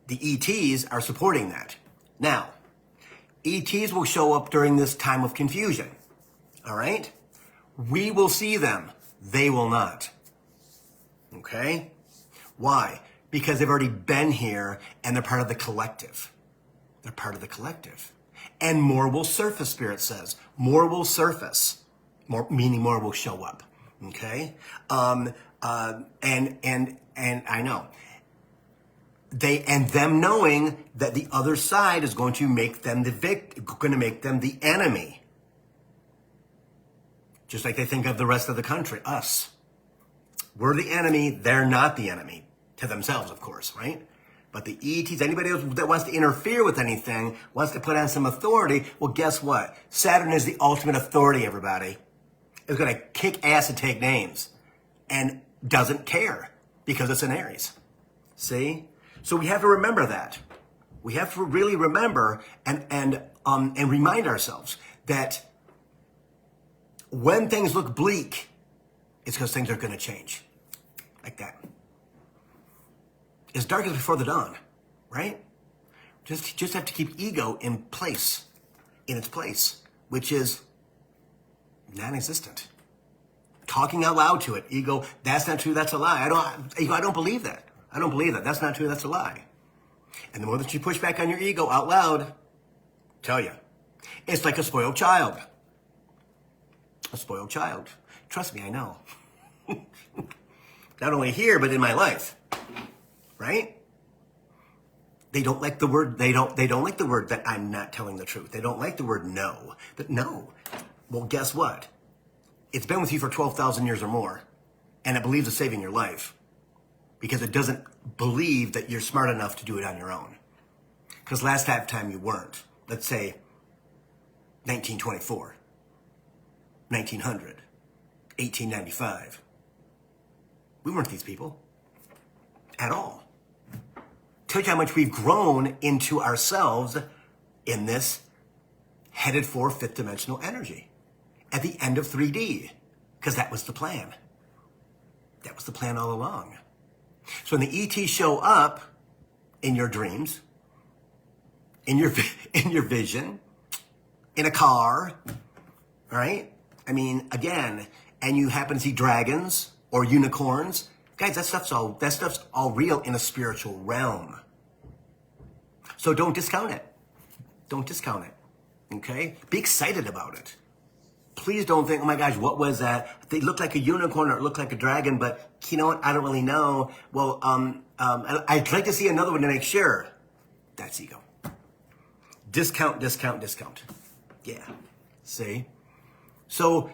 the ETs are supporting that. Now, ETs will show up during this time of confusion. All right? We will see them. They will not. Okay? Why? Because they've already been here and they're part of the collective. They're part of the collective. And more will surface, Spirit says. More will surface. More, meaning more will show up. Okay? And I know. Them knowing that the other side is going to make them the enemy. Just like they think of the rest of the country, us. We're the enemy, they're not the enemy. To themselves, of course, right? But the ETs, anybody else that wants to interfere with anything, wants to put on some authority, well, guess what? Saturn is the ultimate authority, everybody. It's going to kick ass and take names. And doesn't care because it's an Aries. See? So we have to remember that. We have to really remember and remind ourselves that when things look bleak, it's because things are going to change. Like that. It's dark as before the dawn, right? Just have to keep ego in place, in its place, which is non-existent. Talking out loud to it, ego, that's not true, that's a lie. I don't believe that. I don't believe that. That's not true, that's a lie. And the more that you push back on your ego out loud, tell you, it's like a spoiled child. A spoiled child. Trust me, I know. Not only here, but in my life. Right? They don't like the word, they don't like the word that I'm not telling the truth. They don't like the word no. But no. Well, guess what? It's been with you for 12,000 years or more. And it believes it's saving your life. Because it doesn't believe that you're smart enough to do it on your own. Because last time you weren't. Let's say 1924, 1900, 1895. We weren't these people. At all. Tell you how much we've grown into ourselves in this headed for fifth dimensional energy at the end of 3D, because that was the plan. That was the plan all along. So when the ETs show up in your dreams, in your vision, in a car, all right? I mean, again, and you happen to see dragons or unicorns, guys, that stuff's all real in a spiritual realm. So don't discount it. Don't discount it. Okay? Be excited about it. Please don't think, oh my gosh, what was that? They look like a unicorn or it looked like a dragon, but you know what? I don't really know. Well, I'd like to see another one to make sure. That's ego. Discount. Yeah. See? So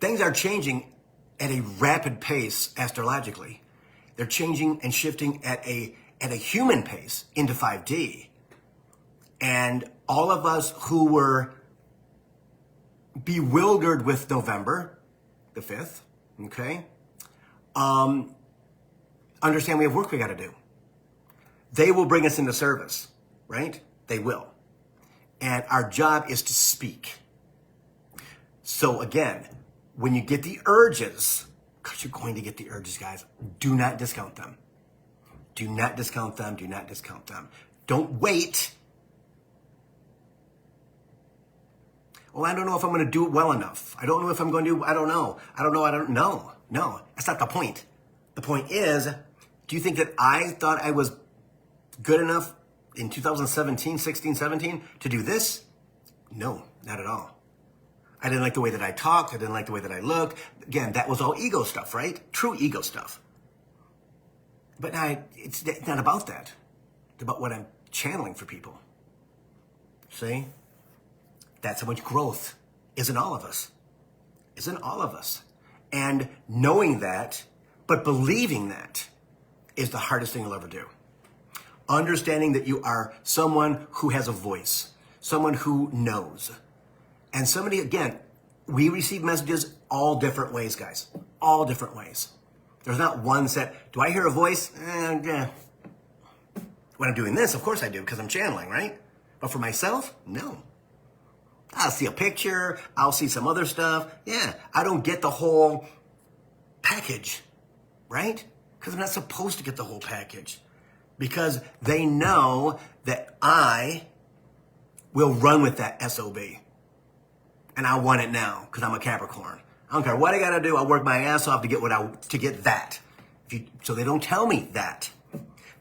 things are changing at a rapid pace astrologically. They're changing and shifting at a human pace into 5D. And all of us who were bewildered with November the 5th, okay, understand we have work we got to do. They will bring us into service, right? They will. And our job is to speak. So again, when you get the urges, because you're going to get the urges, guys, do not discount them. Do not discount them. Do not discount them. Don't wait. Well, I don't know if I'm going to do it well enough. I don't know if I'm going to, I don't know. No, that's not the point. The point is, do you think that I thought I was good enough in 2017, 16, 17 to do this? No, not at all. I didn't like the way that I talked. I didn't like the way that I looked. Again, that was all ego stuff, right? True ego stuff. But now it's not about that. It's about what I'm channeling for people. See? That's how much growth is in all of us. Is in all of us. And knowing that, but believing that, is the hardest thing you'll ever do. Understanding that you are someone who has a voice, someone who knows. And somebody, again, we receive messages all different ways, guys. All different ways. There's not one set. Do I hear a voice? Yeah. When I'm doing this, of course I do, because I'm channeling, right? But for myself, no. I'll see a picture. I'll see some other stuff. Yeah, I don't get the whole package, right? Because I'm not supposed to get the whole package. Because they know that I will run with that SOB. And I want it now because I'm a Capricorn. I don't care what I got to do. I'll work my ass off to get that. So they don't tell me that.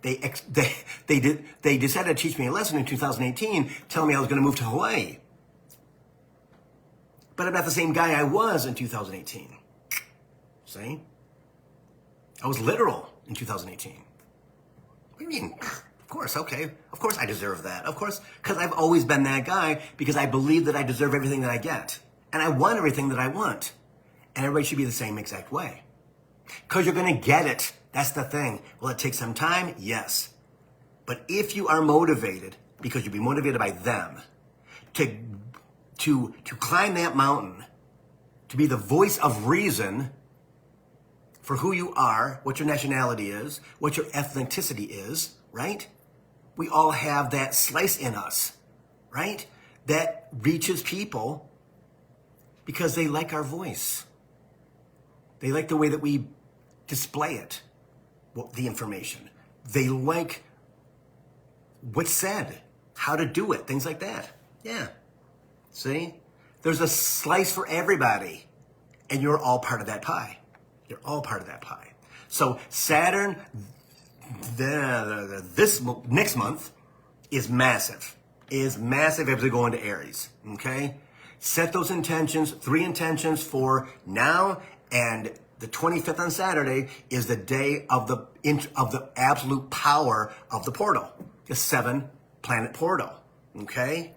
They decided to teach me a lesson in 2018, telling me I was going to move to Hawaii. But I'm not the same guy I was in 2018. See? I was literal in 2018. What do you mean? Of course, okay. Of course I deserve that. Of course, because I've always been that guy, because I believe that I deserve everything that I get. And I want everything that I want. And everybody should be the same exact way. Because you're going to get it. That's the thing. Will it take some time? Yes. But if you are motivated, because you'll be motivated by them, to climb that mountain, to be the voice of reason for who you are, what your nationality is, what your ethnicity is, right? We all have that slice in us, right? That reaches people because they like our voice. They like the way that we display it, the information. They like what's said, how to do it, things like that. Yeah. See? There's a slice for everybody, and you're all part of that pie. You're all part of that pie. So Saturn, this next month is massive. Is massive as we go into Aries. Okay? Set those intentions, 3 intentions for now, and the 25th on Saturday is the day of the absolute power of the portal. The 7-planet portal. Okay?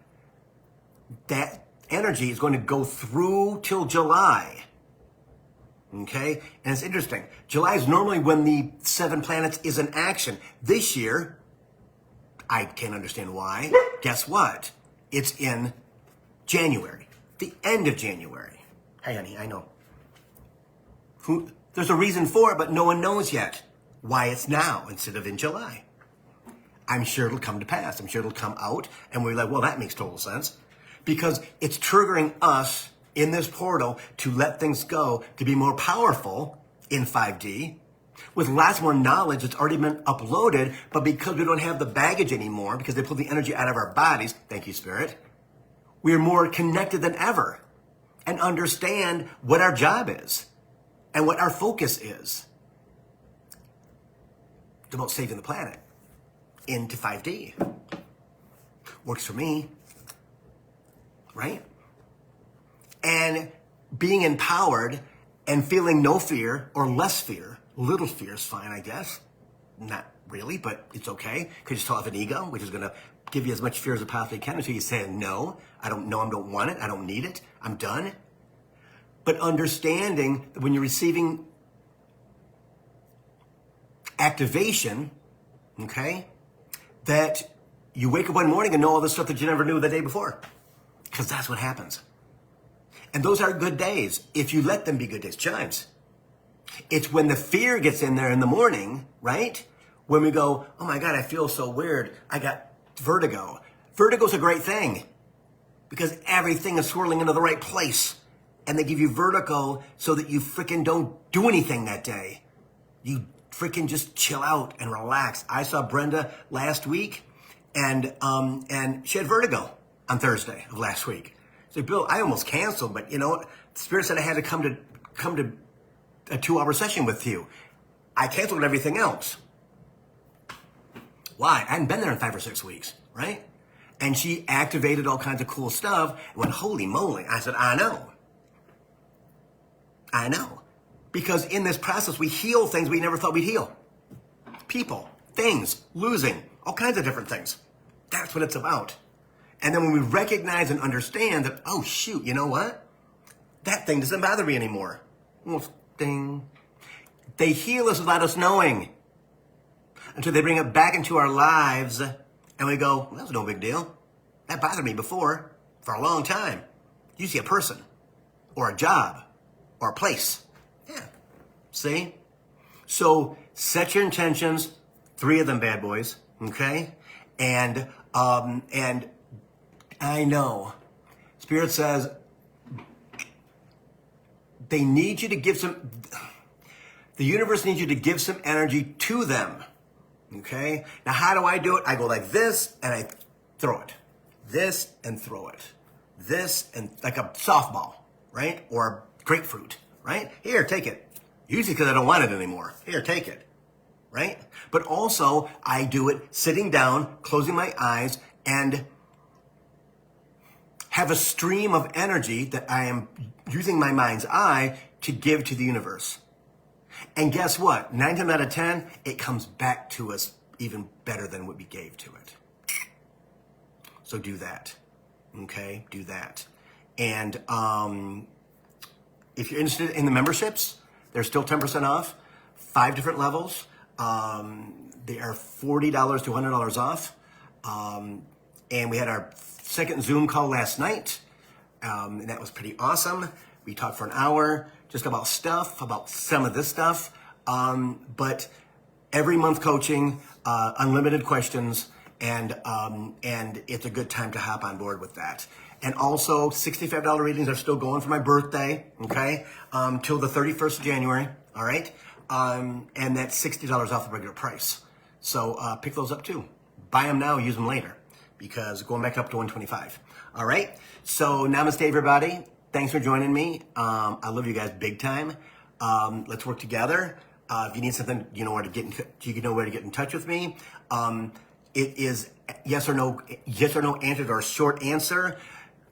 That energy is going to go through till July. Okay? And it's interesting. July is normally when the 7 planets is in action. This year, I can't understand why. Guess what? It's in January. The end of January. Hey, honey, I know. There's a reason for it, but no one knows yet why it's now instead of in July. I'm sure it'll come to pass. I'm sure it'll come out, and we're like, well, that makes total sense. Because it's triggering us in this portal to let things go, to be more powerful in 5D, with lots more knowledge that's already been uploaded, but because we don't have the baggage anymore, because they pulled the energy out of our bodies, thank you, Spirit, we are more connected than ever and understand what our job is and what our focus is. It's about saving the planet into 5D. Works for me. Right? And being empowered and feeling no fear or less fear, little fear is fine, I guess. Not really, but it's okay because you still have an ego, which is going to give you as much fear as it possibly can until you say, no, I don't want it, I don't need it, I'm done. But understanding that when you're receiving activation, okay, that you wake up one morning and know all the stuff that you never knew the day before. Because that's what happens. And those are good days, if you let them be good days. Chimes. It's when the fear gets in there in the morning, right? When we go, oh my God, I feel so weird. I got vertigo. Vertigo's a great thing. Because everything is swirling into the right place. And they give you vertigo so that you freaking don't do anything that day. You freaking just chill out and relax. I saw Brenda last week, and she had vertigo on Thursday of last week. So Bill, I almost canceled, but you know, Spirit said I had to come to a 2-hour session with you. I canceled everything else. Why? I hadn't been there in 5 or 6 weeks, right? And she activated all kinds of cool stuff. And went, holy moly. I said, I know. Because in this process, we heal things we never thought we'd heal. People, things, losing, all kinds of different things. That's what it's about. And then when we recognize and understand that, oh shoot, you know what? That thing doesn't bother me anymore. Well, ding. They heal us without us knowing. Until they bring it back into our lives and we go, well, that was no big deal. That bothered me before for a long time. Usually a person or a job or a place. Yeah. See? So set your intentions, 3 of them bad boys, okay? And I know Spirit says they need you to give the universe needs you to give some energy to them. Okay? Now, how do I do it? I go like this, and I throw it. This, and throw it. This, and like a softball, right? Or a grapefruit, right? Here, take it. Usually because I don't want it anymore. Here, take it, right? But also, I do it sitting down, closing my eyes, and have a stream of energy that I am using my mind's eye to give to the universe. And guess what? 9 times out of 10, it comes back to us even better than what we gave to it. So do that. Okay? Do that. And if you're interested in the memberships, they're still 10% off. 5 different levels. They are $40 to $100 off. And we had our second Zoom call last night. And that was pretty awesome. We talked for an hour just about stuff, about some of this stuff. But every month coaching, unlimited questions, and it's a good time to hop on board with that. And also, $65 readings are still going for my birthday, okay? Till the 31st of January, all right? And that's $60 off the regular price. So pick those up too. Buy them now, use them later, because going back up to $125. All right? So namaste, everybody. Thanks for joining me. I love you guys big time. Let's work together. If you need something, you know where to get in touch with me. It is yes or no answer or a short answer.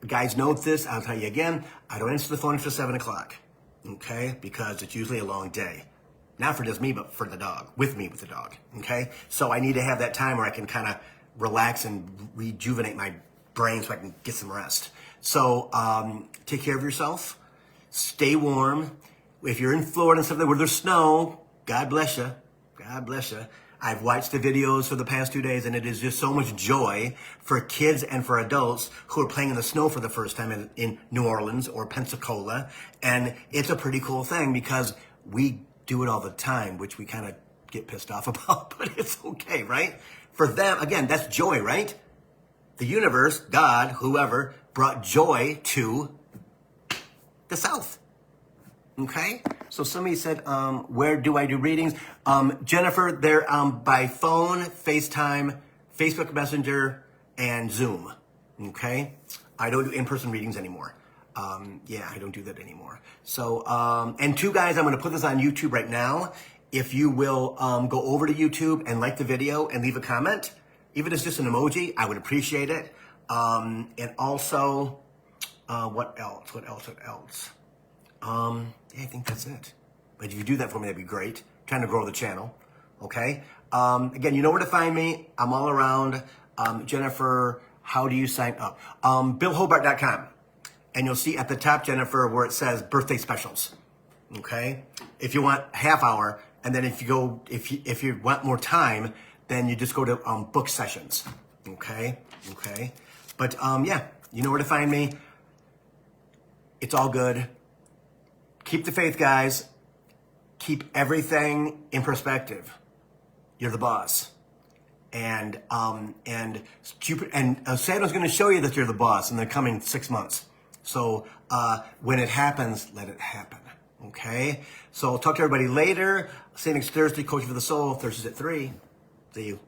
Guys, note this. I'll tell you again. I don't answer the phone until 7 o'clock. Okay? Because it's usually a long day. Not for just me, but for the dog. With me with the dog. Okay? So I need to have that time where I can kind of relax and rejuvenate my brain so I can get some rest. So take care of yourself. Stay warm. If you're in Florida and stuff where there's snow, God bless you. God bless you. I've watched the videos for the past 2 days, and it is just so much joy for kids and for adults who are playing in the snow for the first time in New Orleans or Pensacola. And it's a pretty cool thing because we do it all the time, which we kind of get pissed off about, but it's okay, right? For them, again, that's joy, right? The universe, God, whoever, brought joy to the South. Okay? So somebody said, where do I do readings? Jennifer, they're by phone, FaceTime, Facebook Messenger, and Zoom. Okay? I don't do in-person readings anymore. I don't do that anymore. So, and 2 guys, I'm going to put this on YouTube right now. If you will go over to YouTube and like the video and leave a comment, even if it's just an emoji, I would appreciate it. And also, what else? I think that's it. But if you do that for me, that'd be great. Trying to grow the channel. Okay? Again, you know where to find me. I'm all around. Jennifer, how do you sign up? Billhobart.com. And you'll see at the top, Jennifer, where it says birthday specials. Okay? If you want half hour, and then if you want more time, then you just go to book sessions. Okay? Okay? But you know where to find me. It's all good. Keep the faith, guys. Keep everything in perspective. You're the boss. And Saturn's going to show you that you're the boss in the coming 6 months. So when it happens, let it happen. Okay? So I'll talk to everybody later. See you next Thursday, Coaching for the Soul, Thursdays at 3. See you.